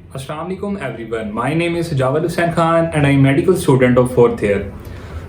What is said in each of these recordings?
Assalamu alaikum everyone. My name is Jawad Hussain Khan and I am medical student of 4th year.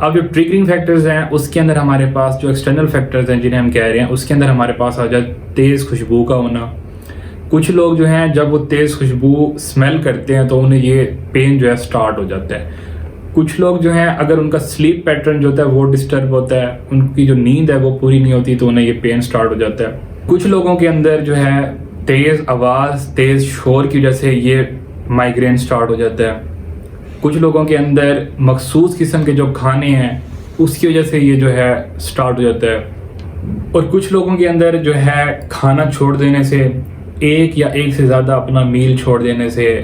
اب جو triggering factors ہیں اس کے اندر ہمارے پاس جو external factors ہیں جنہیں ہم کہہ رہے ہیں، اس کے اندر ہمارے پاس آ جائے تیز خوشبو کا ہونا. کچھ لوگ جو ہیں جب وہ تیز خوشبو اسمیل کرتے ہیں تو انہیں یہ پین جو ہے سٹارٹ ہو جاتا ہے. کچھ لوگ جو ہیں اگر ان کا سلیپ پیٹرن جو ہوتا ہے وہ ڈسٹرب ہوتا ہے، ان کی جو نیند ہے وہ پوری نہیں ہوتی تو انہیں یہ پین سٹارٹ ہو جاتا ہے. کچھ لوگوں کے اندر جو ہے تیز آواز، تیز شور کی وجہ سے یہ مائیگرین سٹارٹ ہو جاتا ہے. کچھ لوگوں کے اندر مخصوص قسم کے جو کھانے ہیں اس کی وجہ سے یہ جو ہے سٹارٹ ہو جاتا ہے. اور کچھ لوگوں کے اندر جو ہے کھانا چھوڑ دینے سے، ایک یا ایک سے زیادہ اپنا میل چھوڑ دینے سے،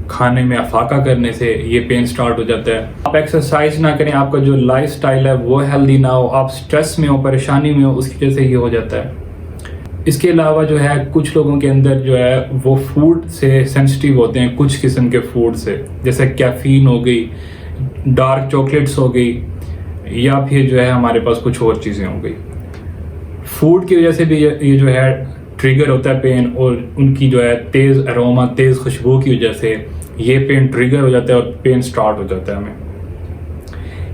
کھانے میں افاقہ کرنے سے یہ پین سٹارٹ ہو جاتا ہے. آپ ایکسرسائز نہ کریں، آپ کا جو لائف سٹائل ہے وہ ہیلدی نہ ہو، آپ سٹریس میں ہو، پریشانی میں ہو، اس کی وجہ سے یہ ہو جاتا ہے. اس کے علاوہ جو ہے کچھ لوگوں کے اندر جو ہے وہ فوڈ سے سینسٹیو ہوتے ہیں، کچھ قسم کے فوڈ سے، جیسے کیفین ہو گئی، ڈارک چاکلیٹس ہو گئی، یا پھر جو ہے ہمارے پاس کچھ اور چیزیں ہو گئی. فوڈ کی وجہ سے بھی یہ جو ہے ٹریگر ہوتا ہے پین، اور ان کی جو ہے تیز اروما، تیز خوشبو کی وجہ سے یہ پین ٹریگر ہو جاتا ہے اور پین سٹارٹ ہو جاتا ہے ہمیں.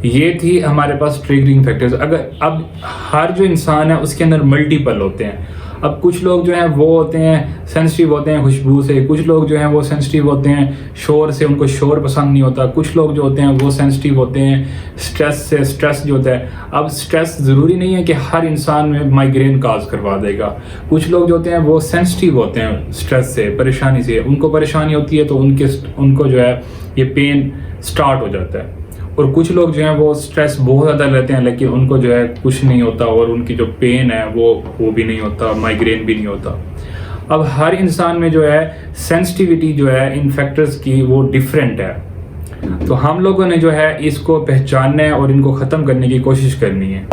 یہ تھی ہمارے پاس ٹریگرنگ فیکٹرز. اب ہر جو انسان ہے اس کے اندر ملٹیپل ہوتے ہیں. اب کچھ لوگ جو ہیں وہ ہوتے ہیں سینسٹیو ہوتے ہیں خوشبو سے، کچھ لوگ جو ہیں وہ سینسٹیو ہوتے ہیں شور سے، ان کو شور پسند نہیں ہوتا. کچھ لوگ جو ہوتے ہیں وہ سینسٹیو ہوتے ہیں سٹریس سے، سٹریس جو ہوتا ہے. اب سٹریس ضروری نہیں ہے کہ ہر انسان میں مائیگرین کاز کروا دے گا. کچھ لوگ جو ہوتے ہیں وہ سینسٹیو ہوتے ہیں سٹریس سے، پریشانی سے، ان کو پریشانی ہوتی ہے تو ان کو جو ہے یہ پین سٹارٹ ہو جاتا ہے. اور کچھ لوگ جو ہیں وہ سٹریس بہت زیادہ لیتے ہیں لیکن ان کو جو ہے کچھ نہیں ہوتا، اور ان کی جو پین ہے وہ بھی نہیں ہوتا، مائیگرین بھی نہیں ہوتا. اب ہر انسان میں جو ہے سینسٹیوٹی جو ہے ان فیکٹرز کی وہ ڈیفرنٹ ہے. تو ہم لوگوں نے جو ہے اس کو پہچاننا ہے اور ان کو ختم کرنے کی کوشش کرنی ہے.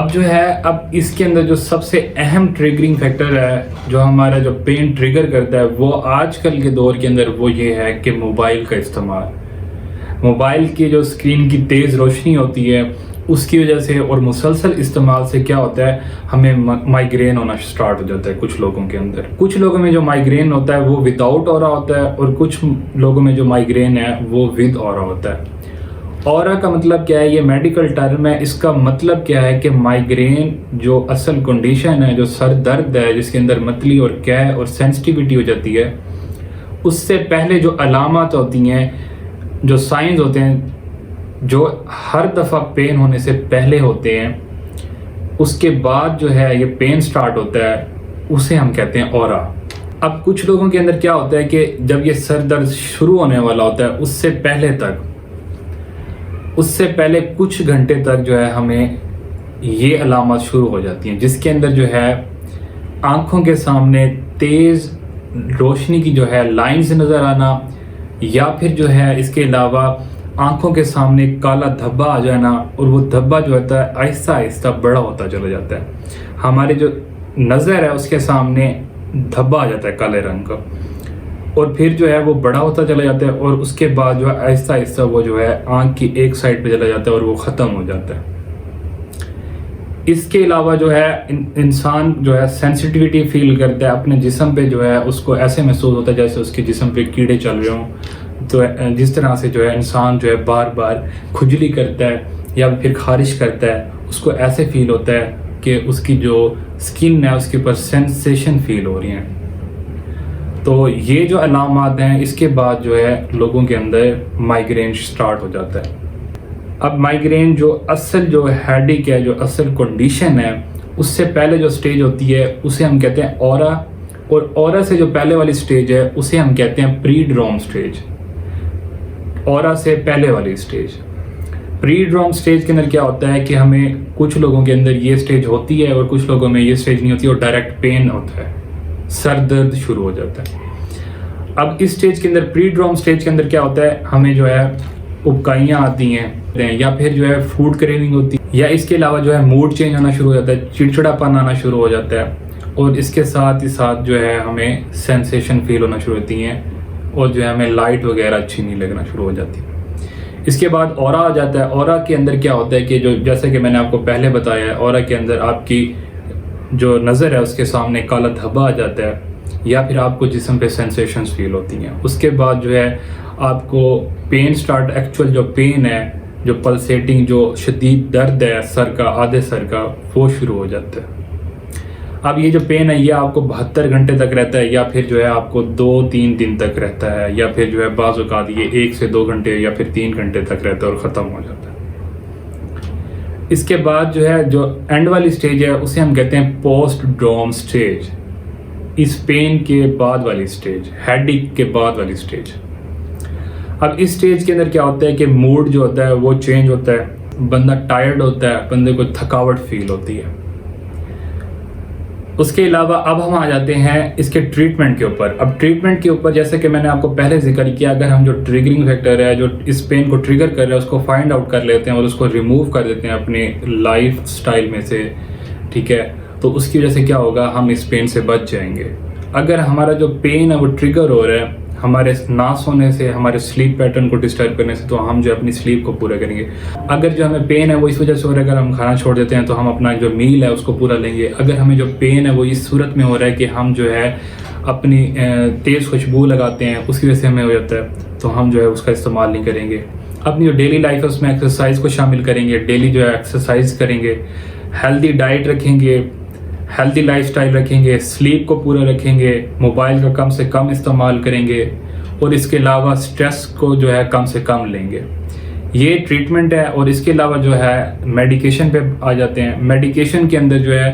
اب اس کے اندر جو سب سے اہم ٹریگرنگ فیکٹر ہے جو ہمارا جو پین ٹریگر کرتا ہے وہ آج کل کے دور کے اندر وہ یہ ہے کہ موبائل کا استعمال. موبائل کی جو اسکرین کی تیز روشنی ہوتی ہے اس کی وجہ سے اور مسلسل استعمال سے کیا ہوتا ہے، ہمیں مائیگرین ہونا سٹارٹ ہو جاتا ہے. کچھ لوگوں کے اندر، کچھ لوگوں میں جو مائیگرین ہوتا ہے وہ وداؤٹ اورا ہوتا ہے، اور کچھ لوگوں میں جو مائیگرین ہے وہ ود اورا ہوتا ہے. اورا کا مطلب کیا ہے؟ یہ میڈیکل ٹرم ہے. اس کا مطلب کیا ہے کہ مائیگرین جو اصل کنڈیشن ہے، جو سر درد ہے جس کے اندر متلی اور قے اور سینسٹیوٹی ہو جاتی ہے، اس سے پہلے جو علامات ہوتی ہیں، جو سائنز ہوتے ہیں، جو ہر دفعہ پین ہونے سے پہلے ہوتے ہیں، اس کے بعد جو ہے یہ پین سٹارٹ ہوتا ہے، اسے ہم کہتے ہیں اورا. اب کچھ لوگوں کے اندر کیا ہوتا ہے کہ جب یہ سر درد شروع ہونے والا ہوتا ہے اس سے پہلے کچھ گھنٹے تک جو ہے ہمیں یہ علامات شروع ہو جاتی ہیں، جس کے اندر جو ہے آنکھوں کے سامنے تیز روشنی کی جو ہے لائنز نظر آنا، یا پھر جو ہے اس کے علاوہ آنکھوں کے سامنے کالا دھبا آ جانا، اور وہ دھبا جو ہوتا ہے آہستہ آہستہ بڑا ہوتا چلا جاتا ہے. ہمارے جو نظر ہے اس کے سامنے دھبا آ جاتا ہے کالے رنگ کا، اور پھر جو ہے وہ بڑا ہوتا چلا جاتا ہے، اور اس کے بعد جو ہے آہستہ آہستہ وہ جو ہے آنکھ کی ایک سائڈ پہ چلا جاتا ہے اور وہ ختم ہو جاتا ہے. اس کے علاوہ جو ہے انسان جو ہے سینسٹیوٹی فیل کرتا ہے اپنے جسم پہ، جو ہے اس کو ایسے محسوس ہوتا ہے جیسے اس کے جسم پہ کیڑے چل رہے ہوں. تو جس طرح سے جو ہے انسان جو ہے بار بار کھجلی کرتا ہے یا پھر خارش کرتا ہے، اس کو ایسے فیل ہوتا ہے کہ اس کی جو سکن ہے اس کے اوپر سینسیشن فیل ہو رہی ہیں. تو یہ جو علامات ہیں اس کے بعد جو ہے لوگوں کے اندر مائیگرین سٹارٹ ہو جاتا ہے. اب مائیگرین جو اصل جو ہیڈیک ہے، جو اصل کنڈیشن ہے، اس سے پہلے جو سٹیج ہوتی ہے اسے ہم کہتے ہیں اورا، اور اورا سے جو پہلے والی سٹیج ہے اسے ہم کہتے ہیں پری ڈروم سٹیج. اورا سے پہلے والی سٹیج، پری ڈروم سٹیج کے اندر کیا ہوتا ہے کہ ہمیں کچھ لوگوں کے اندر یہ سٹیج ہوتی ہے اور کچھ لوگوں میں یہ سٹیج نہیں ہوتی، اور ڈائریکٹ پین ہوتا ہے، سر درد شروع ہو جاتا ہے. اب اس سٹیج کے اندر، پری ڈروم سٹیج کے اندر کیا ہوتا ہے، ہمیں جو ہے ابکائیاں آتی ہیں، یا پھر جو ہے فوڈ کریونگ ہوتی ہے، یا اس کے علاوہ جو ہے موڈ چینج ہونا شروع ہو جاتا ہے، چڑچڑا پن آنا شروع ہو جاتا ہے، اور اس کے ساتھ ہی ساتھ جو ہے ہمیں سینسیشن فیل ہونا شروع ہوتی ہیں، اور جو ہے ہمیں لائٹ وغیرہ اچھی نہیں لگنا شروع ہو جاتی. اس کے بعد اورا آ جاتا ہے. اورا کے اندر کیا ہوتا ہے کہ جو جیسے کہ میں نے آپ کو پہلے بتایا ہے، اورا کے اندر آپ کی جو نظر ہے اس کے سامنے کالا دھبا آ جاتا ہے، یا پھر آپ کو جسم پہ سینسیشنز فیل ہوتی ہیں. اس کے بعد جو ہے آپ کو پین سٹارٹ، ایکچوئل جو پین ہے جو پلسیٹنگ جو شدید درد ہے سر کا، آدھے سر کا، وہ شروع ہو جاتا ہے۔ اب یہ جو پین ہے یہ آپ کو 72 گھنٹے تک رہتا ہے، یا پھر جو ہے آپ کو 2-3 دن تک رہتا ہے، یا پھر جو ہے بعض اوقات یہ 1 سے 2 گھنٹے یا پھر 3 گھنٹے تک رہتا ہے اور ختم ہو جاتا ہے۔ اس کے بعد جو ہے جو اینڈ والی سٹیج ہے اسے ہم کہتے ہیں پوسٹ ڈروم سٹیج، اس پین کے بعد والی سٹیج، ہیڈ ایک کے بعد والی سٹیج۔ اب اس سٹیج کے اندر کیا ہوتا ہے کہ موڈ جو ہوتا ہے وہ چینج ہوتا ہے، بندہ ٹائرڈ ہوتا ہے، بندے کو تھکاوٹ فیل ہوتی ہے۔ اس کے علاوہ اب ہم آ جاتے ہیں اس کے ٹریٹمنٹ کے اوپر۔ اب ٹریٹمنٹ کے اوپر جیسے کہ میں نے آپ کو پہلے ذکر کیا، اگر ہم جو ٹریگرنگ فیکٹر ہے جو اس پین کو ٹریگر کر رہا ہے اس کو فائنڈ آؤٹ کر لیتے ہیں اور اس کو ریموو کر دیتے ہیں اپنے لائف سٹائل میں سے، ٹھیک ہے، تو اس کی وجہ سے کیا ہوگا، ہم اس پین سے بچ جائیں گے۔ اگر ہمارا جو پین ہے وہ ٹریگر ہو رہا ہے ہمارے نہ سونے سے، ہمارے سلیپ پیٹرن کو ڈسٹرب کرنے سے، تو ہم جو اپنی سلیپ کو پورا کریں گے۔ اگر جو ہمیں پین ہے وہ اس وجہ سے ہو رہا ہے اگر ہم کھانا چھوڑ دیتے ہیں تو ہم اپنا جو میل ہے اس کو پورا لیں گے۔ اگر ہمیں جو پین ہے وہ اس صورت میں ہو رہا ہے کہ ہم جو ہے اپنی تیز خوشبو لگاتے ہیں، اس کی وجہ سے ہمیں ہو جاتا ہے، تو ہم جو ہے اس کا استعمال نہیں کریں گے۔ اپنی جو ڈیلی لائف ہے اس میں ایکسرسائز کو شامل کریں گے، ڈیلی جو ہے ایکسرسائز کریں گے، ہیلدی ڈائٹ رکھیں گے، ہیلدی لائف سٹائل رکھیں گے، سلیپ کو پورا رکھیں گے، موبائل کا کم سے کم استعمال کریں گے، اور اس کے علاوہ سٹریس کو جو ہے کم سے کم لیں گے۔ یہ ٹریٹمنٹ ہے۔ اور اس کے علاوہ جو ہے میڈیکیشن پہ آ جاتے ہیں۔ میڈیکیشن کے اندر جو ہے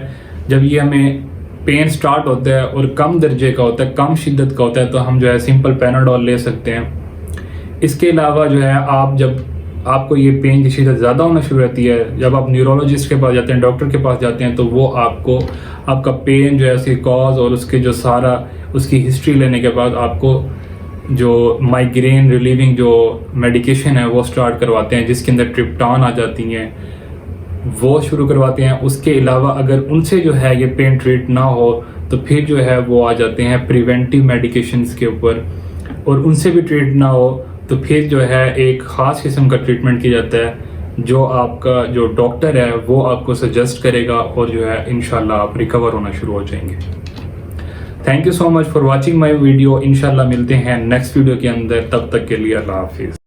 جب یہ ہمیں پین سٹارٹ ہوتا ہے اور کم درجے کا ہوتا ہے، کم شدت کا ہوتا ہے، تو ہم جو ہے سمپل پیناڈول لے سکتے ہیں۔ اس کے علاوہ جو ہے جب آپ کو یہ پین کی شدت زیادہ ہونا شروع ہوتی ہے، جب آپ نیورولوجسٹ کے پاس جاتے ہیں، ڈاکٹر کے پاس جاتے ہیں، تو وہ آپ کا پین جو ہے اس کی کاز اور اس کے جو سارا اس کی ہسٹری لینے کے بعد آپ کو جو مائیگرین ریلیونگ جو میڈیکیشن ہے وہ سٹارٹ کرواتے ہیں، جس کے اندر ٹرپٹان آ جاتی ہیں، وہ شروع کرواتے ہیں۔ اس کے علاوہ اگر ان سے جو ہے یہ پین ٹریٹ نہ ہو تو پھر جو ہے وہ آ جاتے ہیں پریونٹیو میڈیکیشنز کے اوپر، اور ان سے بھی ٹریٹ نہ ہو تو پھر جو ہے ایک خاص قسم کا ٹریٹمنٹ کیا جاتا ہے جو آپ کا جو ڈاکٹر ہے وہ آپ کو سجیسٹ کرے گا، اور جو ہے انشاءاللہ آپ ریکور ہونا شروع ہو جائیں گے۔ Thank you so much for watching my video. انشاءاللہ ملتے ہیں نیکسٹ ویڈیو کے اندر، تب تک کے لیے اللہ حافظ۔